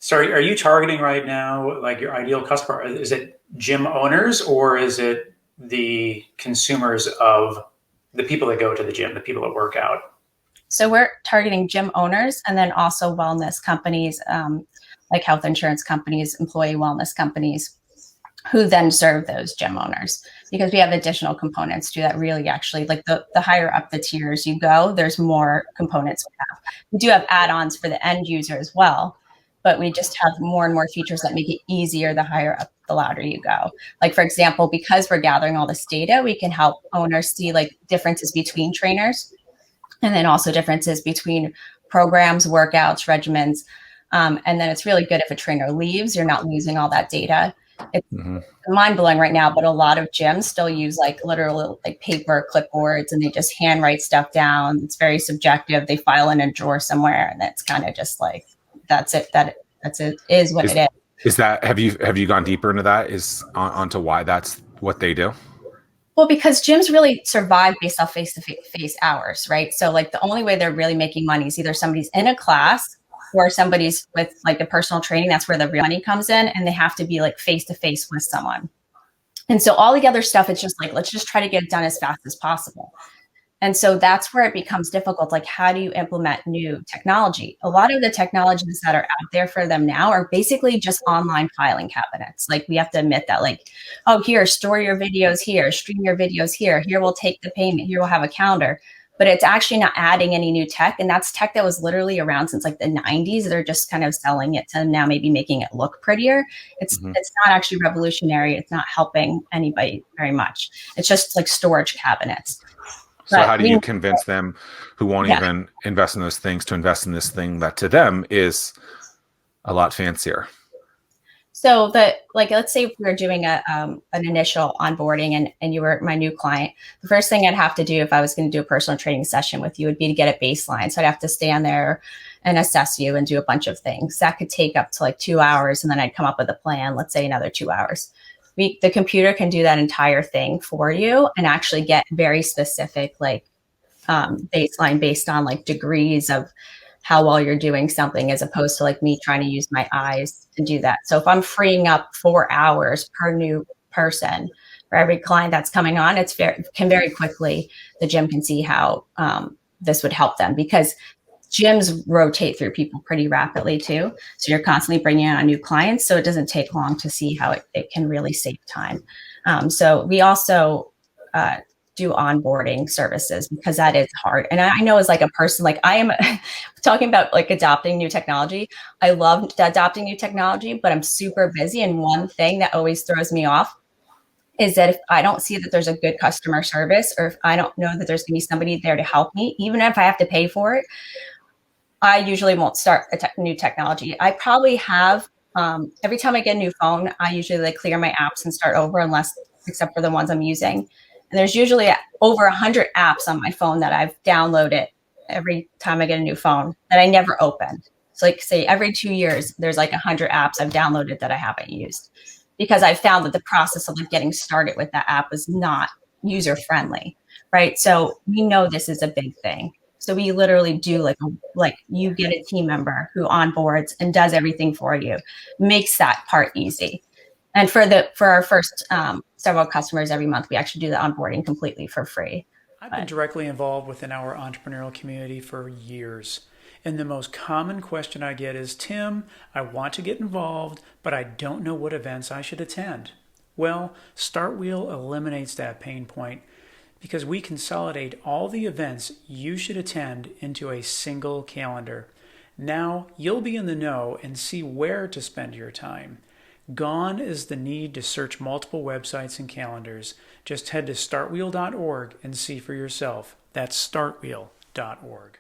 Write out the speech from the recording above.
So are you targeting right now, like your ideal customer? Is it gym owners or is it the consumers of the people that go to the gym, the people that work out? So we're targeting gym owners and then also wellness companies, like health insurance companies, employee wellness companies, who then serve those gym owners, because we have additional components to that. Really, actually, like the higher up the tiers you go, there's more components we have. We do have add-ons for the end user as well, but we just have more and more features that make it easier the higher up, the louder you go. Like, for example, because we're gathering all this data, we can help owners see like differences between trainers, and then also differences between programs, workouts, regimens. And then it's really good if a trainer leaves, you're not losing all that data. It's mind blowing right now, but a lot of gyms still use like literal like paper clipboards, and they just handwrite stuff down. It's very subjective. They file in a drawer somewhere, and that's kind of just like, that's it. That's it, is what it is. Is that, have you gone deeper into that? Is onto why that's what they do? Well, because gyms really survive based off face-to-face hours, right? So like the only way they're really making money is either somebody's in a class or somebody's with like the personal training. That's where the real money comes in, and they have to be like face-to-face with someone. And so all the other stuff, it's just like, let's just try to get it done as fast as possible. And so that's where it becomes difficult. Like, how do you implement new technology? A lot of the technologies that are out there for them now are basically just online filing cabinets. Like, we have to admit that, like, oh, here, store your videos here, stream your videos here. Here, we'll take the payment. Here, we'll have a calendar. But it's actually not adding any new tech. And that's tech that was literally around since like the 90s. They're just kind of selling it to now, maybe making it look prettier. It's not actually revolutionary. It's not helping anybody very much. It's just like storage cabinets. So how do you convince them who won't even invest in those things to invest in this thing that to them is a lot fancier? So let's say if we were doing an initial onboarding and you were my new client, the first thing I'd have to do if I was going to do a personal training session with you would be to get a baseline. So I'd have to stand there and assess you and do a bunch of things. That could take up to like 2 hours. And then I'd come up with a plan, let's say another 2 hours. The computer can do that entire thing for you and actually get very specific, like baseline based on like degrees of how well you're doing something, as opposed to like me trying to use my eyes to do that. So if I'm freeing up 4 hours per new person for every client that's coming on, can very quickly, the gym can see how this would help them, because gyms rotate through people pretty rapidly too. So you're constantly bringing on new clients. So it doesn't take long to see how it can really save time. So we also do onboarding services, because that is hard. And I know as like a person, like I am talking about like adopting new technology. I love adopting new technology, but I'm super busy. And one thing that always throws me off is that if I don't see that there's a good customer service, or if I don't know that there's gonna be somebody there to help me, even if I have to pay for it, I usually won't start new technology. I probably have, every time I get a new phone, I usually like clear my apps and start over, except for the ones I'm using. And there's usually over 100 apps on my phone that I've downloaded every time I get a new phone that I never opened. So like say every 2 years, there's like 100 apps I've downloaded that I haven't used, because I found that the process of like getting started with that app was not user friendly, right? So we know this is a big thing. So we literally do like you get a team member who onboards and does everything for you, makes that part easy. And for our first several customers every month, we actually do the onboarding completely for free. I've been directly involved within our entrepreneurial community for years. And the most common question I get is, Tim, I want to get involved, but I don't know what events I should attend. Well, Startwheel eliminates that pain point, because we consolidate all the events you should attend into a single calendar. Now you'll be in the know and see where to spend your time. Gone is the need to search multiple websites and calendars. Just head to startwheel.org and see for yourself. That's startwheel.org.